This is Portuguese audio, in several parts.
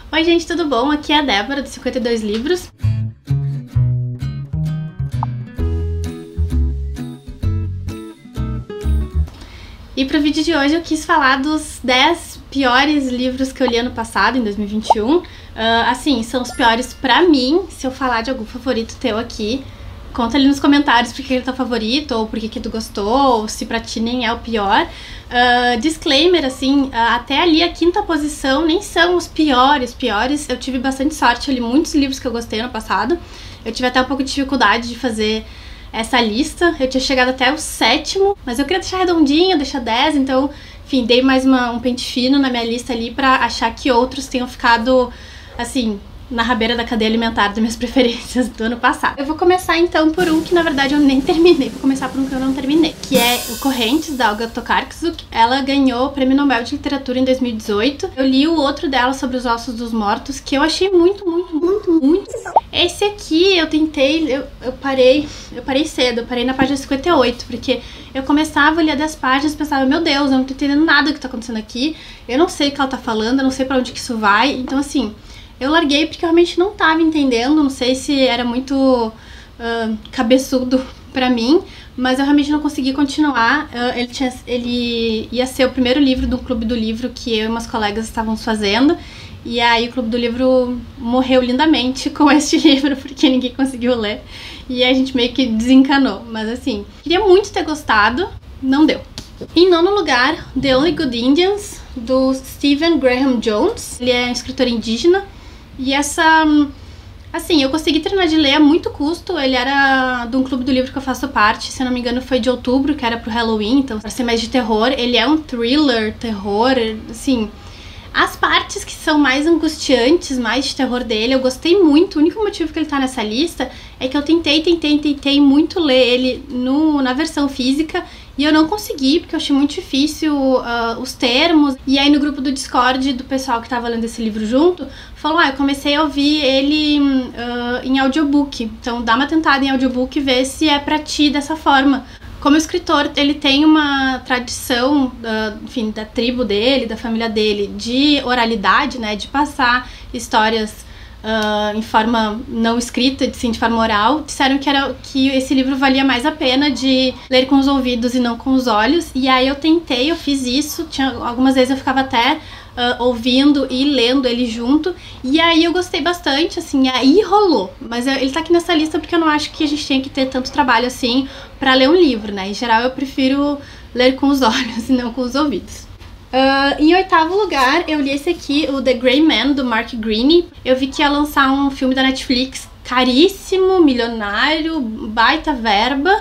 Oi gente, tudo bom? Aqui é a Débora do 52 Livros. E pro vídeo de hoje eu quis falar dos 10 piores livros que eu li ano passado, em 2021. Assim, são os piores pra mim. Se eu falar de algum favorito teu aqui, conta ali nos comentários por que ele é teu favorito, ou por que tu gostou, ou se pra ti nem é o pior. Disclaimer, assim, até ali a quinta posição nem são os piores. Piores, eu tive bastante sorte, eu li muitos livros que eu gostei ano passado. Eu tive até um pouco de dificuldade de fazer essa lista, eu tinha chegado até o 7º, mas eu queria deixar redondinho, deixar 10, então, enfim, dei mais um pente fino na minha lista ali pra achar que outros tenham ficado, assim, na rabeira da cadeia alimentar das minhas preferências do ano passado. Eu vou começar então por um que na verdade eu nem terminei, vou começar por um que eu não terminei, que é o Correntes, da Olga Tokarczuk. Ela ganhou o Prêmio Nobel de Literatura em 2018. Eu li o outro dela, Sobre os Ossos dos Mortos, que eu achei muito. Esse aqui eu tentei, eu parei cedo, eu parei na página 58, porque eu começava a ler 10 páginas e pensava, meu Deus, eu não tô entendendo nada do que tá acontecendo aqui, eu não sei o que ela tá falando, eu não sei pra onde que isso vai, então assim, eu larguei porque eu realmente não tava entendendo, não sei se era muito cabeçudo pra mim, mas eu realmente não consegui continuar. Ele ia ser o primeiro livro do Clube do Livro que eu e umas colegas estávamos fazendo, e aí o Clube do Livro morreu lindamente com este livro, porque ninguém conseguiu ler, e a gente meio que desencanou, mas assim, queria muito ter gostado, não deu. Em nono lugar, The Only Good Indians, do Stephen Graham Jones. Ele é um escritor indígena, e assim, eu consegui terminar de ler a muito custo. Ele era de um clube do livro que eu faço parte, se eu não me engano foi de outubro, que era pro Halloween, então pra ser mais de terror. Ele é um thriller, terror, assim, as partes que são mais angustiantes, mais de terror dele, eu gostei muito. O único motivo que ele tá nessa lista é que eu tentei muito ler ele na versão física, e eu não consegui, porque eu achei muito difícil os termos. E aí no grupo do Discord do pessoal que tava lendo esse livro junto, falou, eu comecei a ouvir ele em audiobook, então dá uma tentada em audiobook e vê se é pra ti dessa forma. Como escritor, ele tem uma tradição, enfim, da tribo dele, da família dele, de oralidade, né, de passar histórias em forma não escrita, sim, de forma oral. Disseram que esse livro valia mais a pena de ler com os ouvidos e não com os olhos, e aí eu fiz isso, algumas vezes eu ficava até ouvindo e lendo ele junto, e aí eu gostei bastante, assim, aí rolou. Mas ele tá aqui nessa lista porque eu não acho que a gente tem que ter tanto trabalho assim pra ler um livro, né? Em geral eu prefiro ler com os olhos e não com os ouvidos. Em oitavo lugar, eu li esse aqui, o The Gray Man, do Mark Greaney. Eu vi que ia lançar um filme da Netflix caríssimo, milionário, baita verba,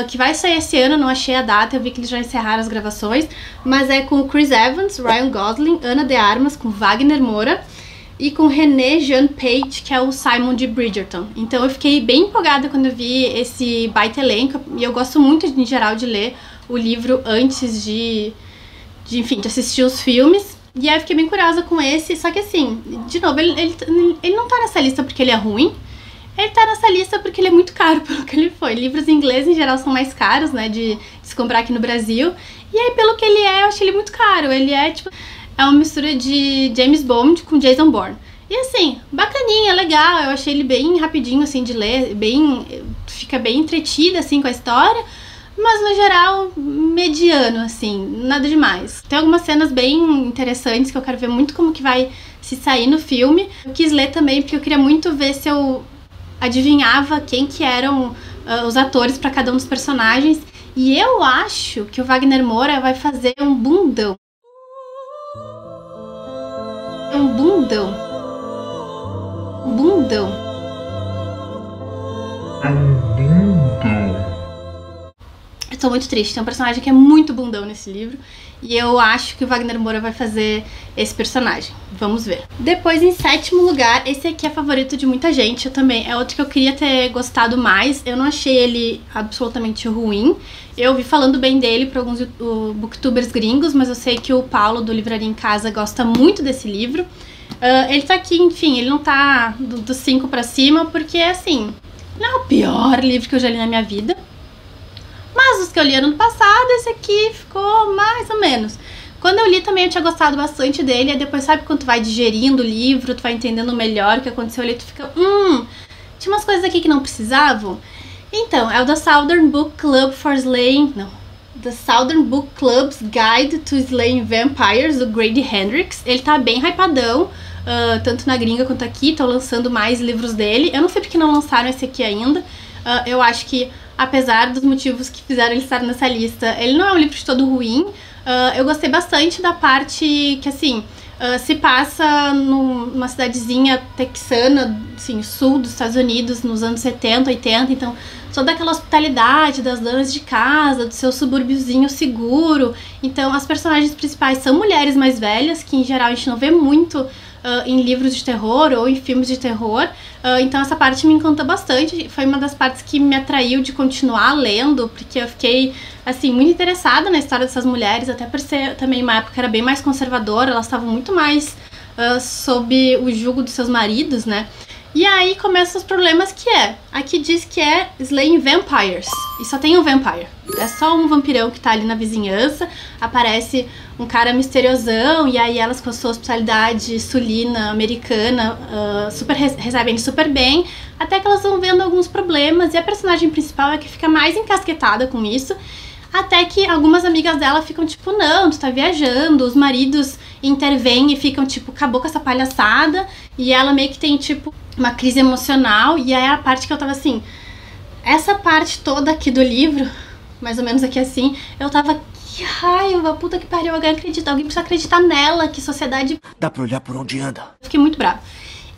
que vai sair esse ano, não achei a data, eu vi que eles já encerraram as gravações, mas é com o Chris Evans, Ryan Gosling, Ana de Armas, com Wagner Moura e com René Jean Page, que é o Simon de Bridgerton. Então eu fiquei bem empolgada quando eu vi esse baita elenco, e eu gosto muito, em geral, de ler o livro antes de assistir os filmes. E aí eu fiquei bem curiosa com esse, só que assim, de novo, ele não tá nessa lista porque ele é ruim, ele tá nessa lista porque ele é muito caro pelo que ele foi. Livros em inglês, em geral, são mais caros, né, de se comprar aqui no Brasil. E aí, pelo que ele é, eu achei ele muito caro. Ele é, tipo, uma mistura de James Bond com Jason Bourne. E assim, bacaninha, legal, eu achei ele bem rapidinho, assim, de ler, fica bem entretida, assim, com a história. Mas, no geral, mediano, assim, nada demais. Tem algumas cenas bem interessantes que eu quero ver muito como que vai se sair no filme. Eu quis ler também porque eu queria muito ver se eu adivinhava quem que eram os atores para cada um dos personagens. E eu acho que o Wagner Moura vai fazer um bundão. Um bundão. Eu tô muito triste, tem um personagem que é muito bundão nesse livro, e eu acho que o Wagner Moura vai fazer esse personagem. Vamos ver. Depois, em sétimo lugar, esse aqui é favorito de muita gente, eu também. É outro que eu queria ter gostado mais, eu não achei ele absolutamente ruim. Eu vi falando bem dele para alguns booktubers gringos, mas eu sei que o Paulo, do Livraria em Casa, gosta muito desse livro. Ele tá aqui, enfim, ele não tá dos 5 pra cima, porque, assim, não é o pior livro que eu já li na minha vida. Mas os que eu li ano passado, esse aqui ficou mais ou menos. Quando eu li também eu tinha gostado bastante dele, e depois sabe quando tu vai digerindo o livro, tu vai entendendo melhor o que aconteceu ali, tu fica, tinha umas coisas aqui que não precisavam. Então, é o The Southern Book Club for Slaying, não, The Southern Book Club's Guide to Slaying Vampires, do Grady Hendrix. Ele tá bem hypadão, tanto na gringa quanto aqui, tô lançando mais livros dele. Eu não sei porque não lançaram esse aqui ainda. Eu acho que, apesar dos motivos que fizeram ele estar nessa lista, ele não é um livro de todo ruim. Eu gostei bastante da parte que, assim, se passa numa cidadezinha texana, assim, sul dos Estados Unidos, nos anos 70, 80, então toda aquela hospitalidade das donas de casa, do seu subúrbiozinho seguro. Então as personagens principais são mulheres mais velhas, que em geral a gente não vê muito em livros de terror ou em filmes de terror. Então essa parte me encantou bastante, foi uma das partes que me atraiu de continuar lendo, porque eu fiquei, assim, muito interessada na história dessas mulheres, até por ser também uma época que era bem mais conservadora, elas estavam muito mais sob o jugo dos seus maridos, né? E aí começam os problemas aqui diz que é Slaying Vampires, e só tem um vampire, é só um vampirão que tá ali na vizinhança, aparece um cara misteriosão, e aí elas com a sua hospitalidade sulina, americana, recebem ele super bem, até que elas vão vendo alguns problemas, e a personagem principal é que fica mais encasquetada com isso, até que algumas amigas dela ficam tipo, não, tu tá viajando, os maridos intervêm e ficam tipo, acabou com essa palhaçada, e ela meio que tem tipo uma crise emocional, e aí a parte que eu tava assim, essa parte toda aqui do livro, mais ou menos aqui assim, eu tava, que raiva, puta que pariu, alguém precisa acreditar nela, que sociedade... Dá pra olhar por onde anda. Fiquei muito brava.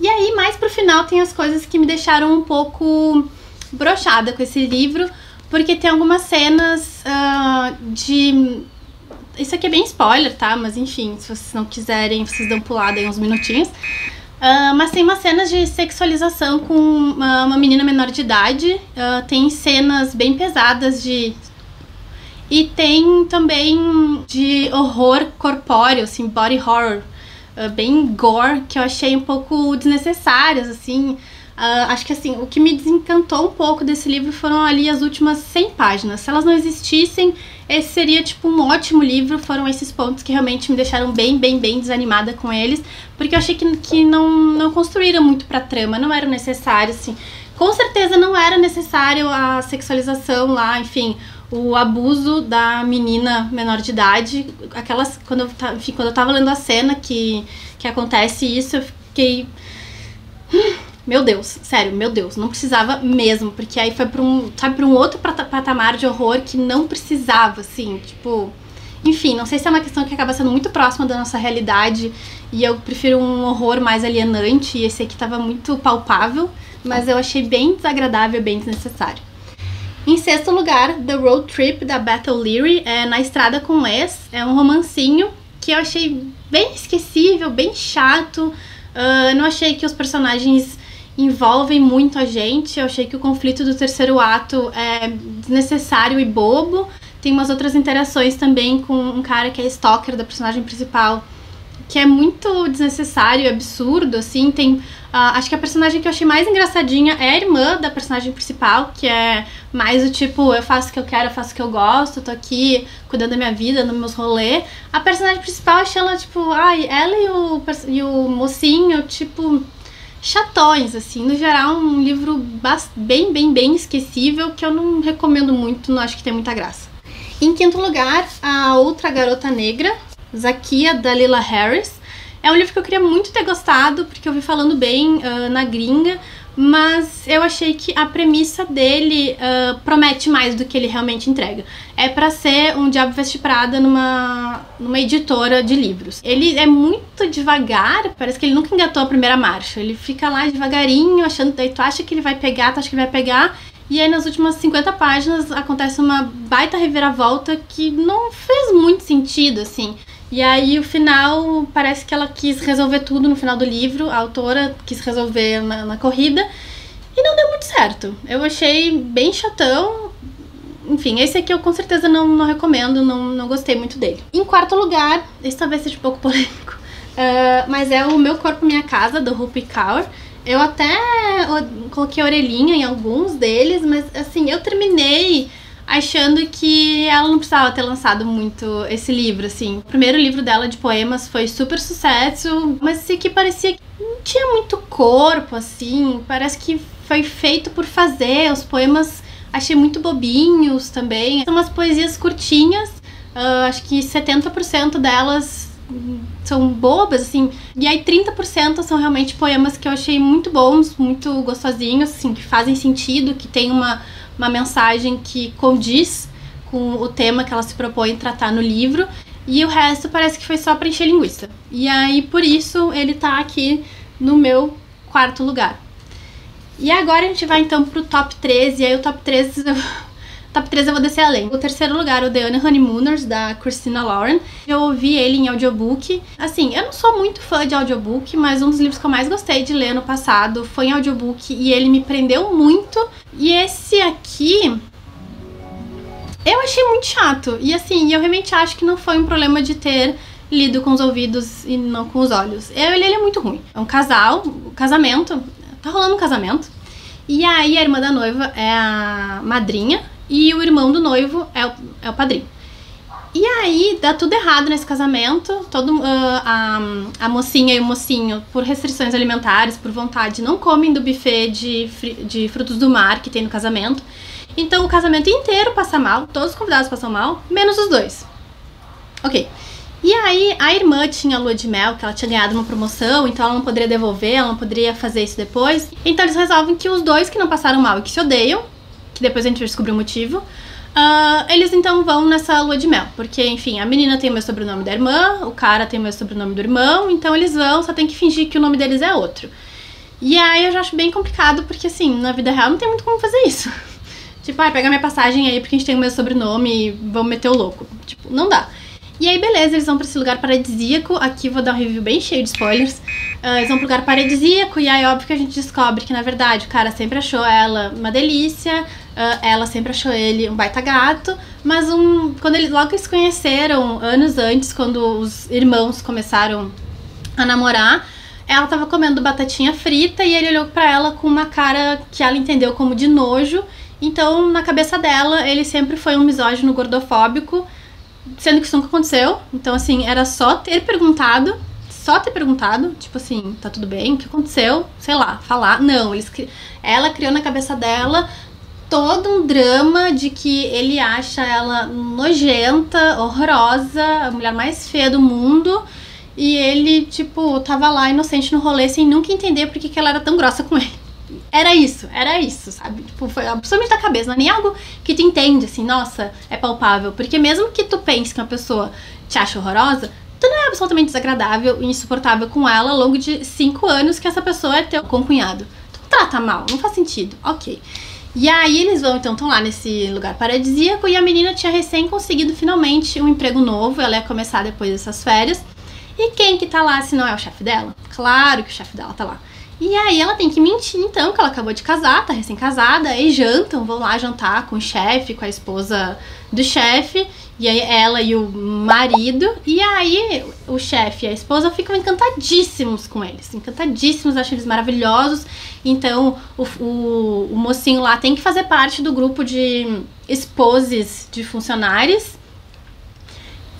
E aí, mais pro final, tem as coisas que me deixaram um pouco broxada com esse livro, porque tem algumas cenas de... Isso aqui é bem spoiler, tá? Mas enfim, se vocês não quiserem, vocês dão pulada aí uns minutinhos. Mas tem umas cenas de sexualização com uma menina menor de idade. Tem cenas bem pesadas de... E tem também de horror corpóreo, assim, body horror. Bem gore, que eu achei um pouco desnecessárias, assim. Acho que assim, o que me desencantou um pouco desse livro foram ali as últimas 100 páginas. Se elas não existissem, esse seria tipo um ótimo livro. Foram esses pontos que realmente me deixaram bem desanimada com eles, porque eu achei que não construíram muito pra trama, não era necessário, assim. Com certeza não era necessário a sexualização lá, enfim, o abuso da menina menor de idade. Aquelas, quando eu tava lendo a cena que acontece isso, eu fiquei... Meu Deus, sério, meu Deus, não precisava mesmo, porque aí foi pra um outro patamar de horror que não precisava, assim, tipo... Enfim, não sei se é uma questão que acaba sendo muito próxima da nossa realidade e eu prefiro um horror mais alienante, e esse aqui tava muito palpável, mas eu achei bem desagradável, bem desnecessário. Em sexto lugar, The Road Trip, da Beth O'Leary, Na Estrada com o Ex, é um romancinho que eu achei bem esquecível, bem chato. Eu não achei que os personagens envolvem muito a gente, eu achei que o conflito do terceiro ato é desnecessário e bobo. Tem umas outras interações também com um cara que é stalker da personagem principal, que é muito desnecessário e absurdo, assim. Tem, acho que a personagem que eu achei mais engraçadinha é a irmã da personagem principal, que é mais o tipo, eu faço o que eu quero, eu faço o que eu gosto, tô aqui cuidando da minha vida, nos meus rolês. A personagem principal, eu achei ela, tipo, ela e o mocinho, tipo, chatões, assim. No geral, um livro bem esquecível, que eu não recomendo muito, não acho que tem muita graça. Em quinto lugar, A Outra Garota Negra, Zakia, da Lila Harris. É um livro que eu queria muito ter gostado, porque eu vi falando bem na gringa, mas eu achei que a premissa dele promete mais do que ele realmente entrega. É pra ser um Diabo Veste Prada numa editora de livros. Ele é muito devagar, parece que ele nunca engatou a primeira marcha. Ele fica lá devagarinho, achando, daí tu acha que ele vai pegar, tu acha que ele vai pegar, e aí nas últimas 50 páginas acontece uma baita reviravolta que não fez muito sentido, assim. E aí o final, parece que ela quis resolver tudo no final do livro, a autora quis resolver na corrida, e não deu muito certo. Eu achei bem chatão. Enfim, esse aqui eu com certeza não recomendo, não gostei muito dele. Em quarto lugar, esse talvez seja um pouco polêmico, mas é o Meu Corpo Minha Casa, do Rupi Kaur. Eu até coloquei a orelhinha em alguns deles, mas assim, eu terminei achando que ela não precisava ter lançado muito esse livro, assim. O primeiro livro dela de poemas foi super sucesso, mas assim, que parecia que não tinha muito corpo, assim. Parece que foi feito por fazer. Os poemas achei muito bobinhos também. São umas poesias curtinhas, acho que 70% delas são bobas, assim. E aí 30% são realmente poemas que eu achei muito bons, muito gostosinhos, assim, que fazem sentido, que tem uma mensagem que condiz com o tema que ela se propõe tratar no livro. E o resto parece que foi só pra encher linguiça. E aí, por isso, ele tá aqui no meu quarto lugar. E agora a gente vai então pro top 3, e aí o top 3 eu vou descer além. O terceiro lugar, o The Honeymooners, da Christina Lauren. Eu ouvi ele em audiobook. Assim, eu não sou muito fã de audiobook, mas um dos livros que eu mais gostei de ler no passado foi em audiobook e ele me prendeu muito. E esse aqui eu achei muito chato. E assim, eu realmente acho que não foi um problema de ter lido com os ouvidos e não com os olhos. Ele é muito ruim. É um casal, casamento, tá rolando um casamento. E aí a irmã da noiva é a madrinha e o irmão do noivo é o padrinho. E aí dá tudo errado nesse casamento. A mocinha e o mocinho, por restrições alimentares, por vontade, não comem do buffet de frutos do mar que tem no casamento. Então o casamento inteiro passa mal, todos os convidados passam mal, menos os dois. Ok. E aí a irmã tinha lua de mel, que ela tinha ganhado uma promoção, então ela não poderia devolver, ela não poderia fazer isso depois. Então eles resolvem que os dois que não passaram mal e que se odeiam, que depois a gente vai descobrir o motivo, eles então vão nessa lua de mel. Porque, enfim, a menina tem o mesmo sobrenome da irmã, o cara tem o mesmo sobrenome do irmão, então eles vão, só tem que fingir que o nome deles é outro. E aí eu já acho bem complicado, porque assim, na vida real não tem muito como fazer isso. Tipo, pega minha passagem aí porque a gente tem o mesmo sobrenome e vamos meter o louco. Tipo, não dá. E aí, beleza, eles vão pra esse lugar paradisíaco. Aqui vou dar um review bem cheio de spoilers. Eles vão pro lugar paradisíaco e aí, óbvio que a gente descobre que, na verdade, o cara sempre achou ela uma delícia, ela sempre achou ele um baita gato, mas logo que eles se conheceram, anos antes, quando os irmãos começaram a namorar, ela tava comendo batatinha frita e ele olhou pra ela com uma cara que ela entendeu como de nojo. Então, na cabeça dela, ele sempre foi um misógino gordofóbico, sendo que isso nunca aconteceu. Então, assim, era só ter perguntado, tipo assim, tá tudo bem, o que aconteceu? Sei lá, falar. Não, ela criou na cabeça dela todo um drama de que ele acha ela nojenta, horrorosa, a mulher mais feia do mundo. E ele, tipo, tava lá inocente no rolê sem nunca entender por que ela era tão grossa com ele. Era isso, sabe? Tipo, foi absolutamente da cabeça, não é nem algo que tu entende, assim, nossa, é palpável. Porque mesmo que tu pense que uma pessoa te acha horrorosa, tu não é absolutamente desagradável e insuportável com ela ao longo de 5 anos que essa pessoa é teu concunhado. Tu trata mal, não faz sentido, ok. E aí eles estão lá nesse lugar paradisíaco e a menina tinha recém conseguido finalmente um emprego novo, ela ia começar depois dessas férias. E quem que tá lá se não é o chefe dela? Claro que o chefe dela tá lá. E aí ela tem que mentir, então, que ela acabou de casar, tá recém-casada, aí jantam, vão lá jantar com o chefe, com a esposa do chefe, e aí ela e o marido, e aí o chefe e a esposa ficam encantadíssimos com eles, encantadíssimos, acham eles maravilhosos. Então o mocinho lá tem que fazer parte do grupo de esposes de funcionários.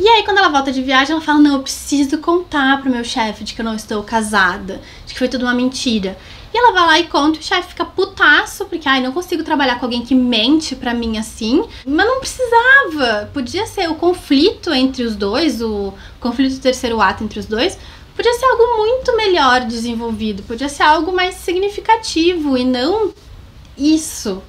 E aí, quando ela volta de viagem, ela fala, não, eu preciso contar pro meu chefe de que eu não estou casada, de que foi tudo uma mentira. E ela vai lá e conta, e o chefe fica putaço, porque, não consigo trabalhar com alguém que mente pra mim assim. Mas não precisava, podia ser o conflito entre os dois, o conflito do terceiro ato entre os dois, podia ser algo muito melhor desenvolvido, podia ser algo mais significativo e não isso.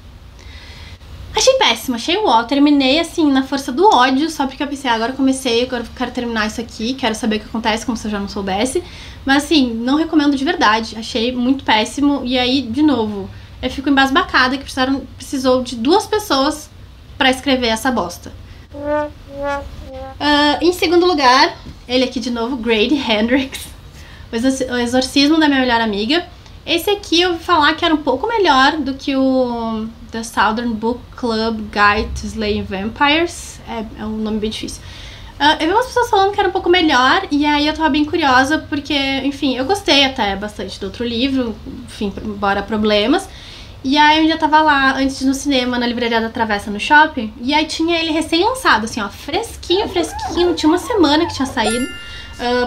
Achei péssimo, achei uó, terminei assim na força do ódio, só porque eu pensei, agora comecei, agora quero terminar isso aqui, quero saber o que acontece, como se eu já não soubesse. Mas assim, não recomendo de verdade, achei muito péssimo. E aí, de novo, eu fico embasbacada que precisou de 2 pessoas pra escrever essa bosta. Em segundo lugar, ele aqui de novo, Grady Hendrix, O Exorcismo da Minha Melhor Amiga. Esse aqui eu ouvi falar que era um pouco melhor do que o The Southern Book Club Guide to Slaying Vampires. É um nome bem difícil. Eu vi umas pessoas falando que era um pouco melhor, e aí eu tava bem curiosa, porque, enfim, eu gostei até bastante do outro livro, enfim, embora problemas. E aí um dia eu tava lá, antes de ir no cinema, na livraria da Travessa, no shopping, e aí tinha ele recém-lançado, assim, ó, fresquinho, fresquinho, tinha uma semana que tinha saído,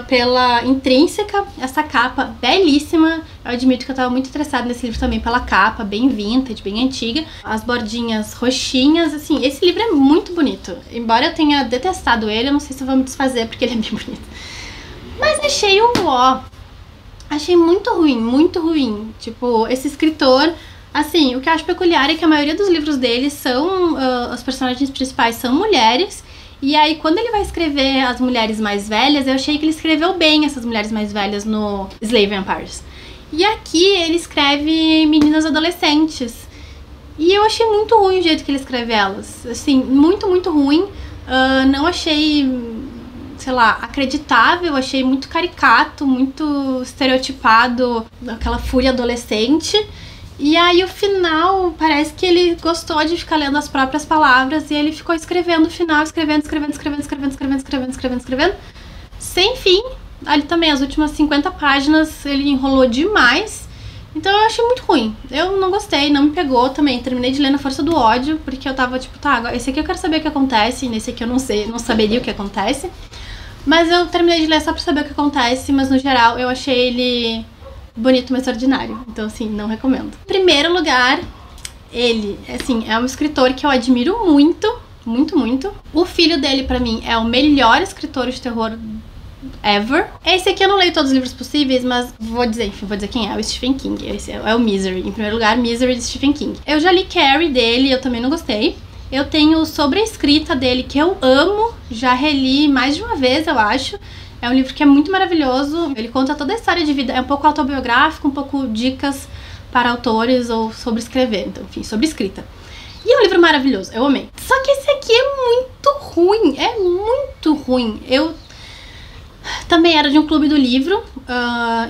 pela Intrínseca, essa capa belíssima. Eu admito que eu tava muito interessada nesse livro também pela capa, bem vintage, bem antiga, as bordinhas roxinhas, assim, esse livro é muito bonito. Embora eu tenha detestado ele, eu não sei se eu vou me desfazer porque ele é bem bonito. Mas achei um ó, achei muito ruim, tipo, esse escritor... Assim, o que eu acho peculiar é que a maioria dos livros dele são... os personagens principais são mulheres. E aí, quando ele vai escrever as mulheres mais velhas, eu achei que ele escreveu bem essas mulheres mais velhas no Slave Empires. E aqui ele escreve meninas adolescentes. E eu achei muito ruim o jeito que ele escreve elas. Assim, muito ruim. Não achei, sei lá, acreditável. Achei muito caricato, muito estereotipado, aquela fúria adolescente. E aí o final, parece que ele gostou de ficar lendo as próprias palavras e ele ficou escrevendo o final, escrevendo. Sem fim. Ali também, as últimas 50 páginas ele enrolou demais. Então eu achei muito ruim. Eu não gostei, não me pegou também. Terminei de ler na força do ódio, porque eu tava tipo, tá, agora esse aqui eu quero saber o que acontece, nesse aqui eu não sei, não saberia o que acontece. Mas eu terminei de ler só pra saber o que acontece, mas no geral eu achei ele... bonito, mas ordinário. Então, assim, não recomendo. Em primeiro lugar, ele, assim, é um escritor que eu admiro muito. O filho dele, pra mim, é o melhor escritor de terror ever. Esse aqui eu não leio todos os livros possíveis, mas vou dizer quem é, o Stephen King. Esse é o Misery. Em primeiro lugar, Misery de Stephen King. Eu já li Carrie dele, eu também não gostei. Eu tenho Sobre a Escrita dele, que eu amo. Já reli mais de uma vez, eu acho. É um livro que é muito maravilhoso, ele conta toda a história de vida, é um pouco autobiográfico, um pouco dicas para autores ou sobre escrever, então, enfim, sobre escrita. E é um livro maravilhoso, eu amei. Só que esse aqui é muito ruim. Eu também era de um clube do livro,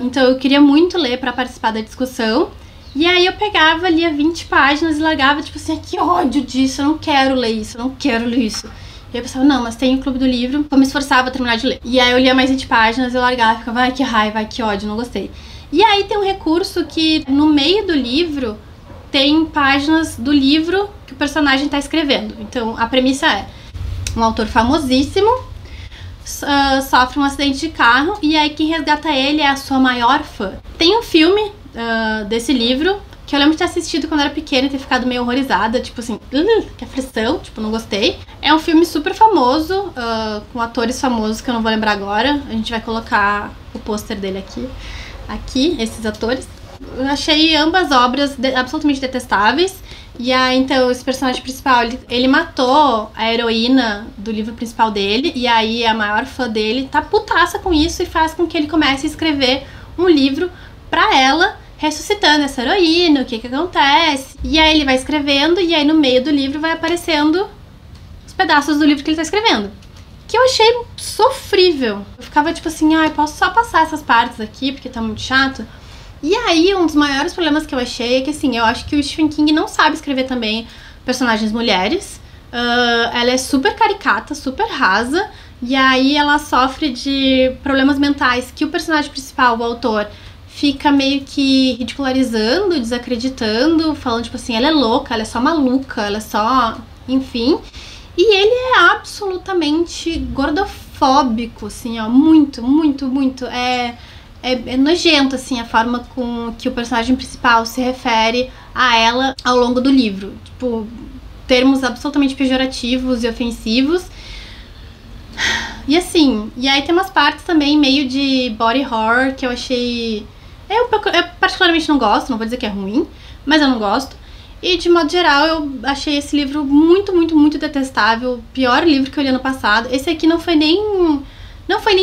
então eu queria muito ler para participar da discussão. E aí eu pegava, lia 20 páginas e largava, tipo assim, que ódio disso, eu não quero ler isso, eu não quero ler isso. E eu pensava, não, mas tem o Clube do Livro, vou me esforçar, vou terminar de ler. E aí eu lia mais 20 páginas, eu largava, ficava, ai que raiva, ai que ódio, não gostei. E aí tem um recurso que no meio do livro tem páginas do livro que o personagem tá escrevendo. Então a premissa é, um autor famosíssimo sofre um acidente de carro e aí quem resgata ele é a sua maior fã. Tem um filme desse livro que eu lembro de ter assistido quando era pequena e ter ficado meio horrorizada, tipo assim, que aflição, tipo, não gostei. É um filme super famoso, com atores famosos que eu não vou lembrar agora. A gente vai colocar o pôster dele aqui, esses atores. Eu achei ambas obras absolutamente detestáveis. E aí, então, esse personagem principal, ele matou a heroína do livro principal dele, e aí a maior fã dele tá putaça com isso e faz com que ele comece a escrever um livro pra ela, ressuscitando essa heroína, o que acontece. E aí ele vai escrevendo e aí no meio do livro vai aparecendo os pedaços do livro que ele tá escrevendo. Que eu achei sofrível. Eu ficava tipo assim, ai, posso só passar essas partes aqui porque tá muito chato? E aí um dos maiores problemas que eu achei é que assim, eu acho que o Stephen King não sabe escrever também personagens mulheres. Ela é super caricata, super rasa. E aí ela sofre de problemas mentais que o personagem principal, o autor, fica meio que ridicularizando, desacreditando, falando tipo assim, ela é louca, ela é só maluca, ela é só... enfim. E ele é absolutamente gordofóbico, assim, ó, muito. É nojento, assim, a forma com que o personagem principal se refere a ela ao longo do livro. Tipo, termos absolutamente pejorativos e ofensivos. E assim, e aí tem umas partes também meio de body horror que eu achei... Eu particularmente não gosto, não vou dizer que é ruim, mas eu não gosto. E de modo geral eu achei esse livro muito detestável, o pior livro que eu li ano passado. Esse aqui não foi nem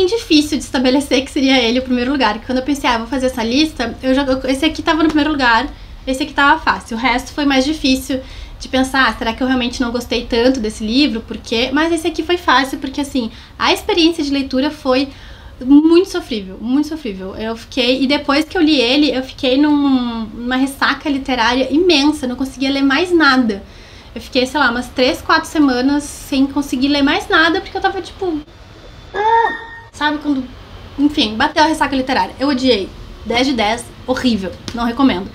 difícil de estabelecer que seria ele o primeiro lugar. Quando eu pensei, vou fazer essa lista, esse aqui tava no primeiro lugar, esse aqui tava fácil. O resto foi mais difícil de pensar, será que eu realmente não gostei tanto desse livro? Por quê? Mas esse aqui foi fácil, porque assim, a experiência de leitura foi muito sofrível, muito sofrível. Eu fiquei, e depois que eu li ele, eu fiquei numa ressaca literária imensa, não conseguia ler mais nada. Eu fiquei, sei lá, umas 3, 4 semanas sem conseguir ler mais nada, porque eu tava tipo... sabe quando... enfim, bateu a ressaca literária. Eu odiei. 10 de 10, horrível, não recomendo.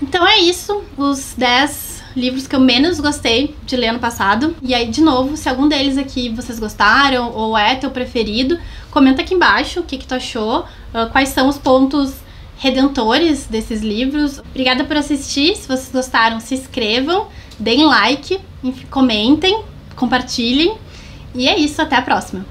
Então é isso, os 10 livros que eu menos gostei de ler ano passado. E aí, de novo, se algum deles aqui vocês gostaram ou é teu preferido, comenta aqui embaixo o que tu achou, quais são os pontos redentores desses livros. Obrigada por assistir, se vocês gostaram, se inscrevam, deem like, comentem, compartilhem. E é isso, até a próxima!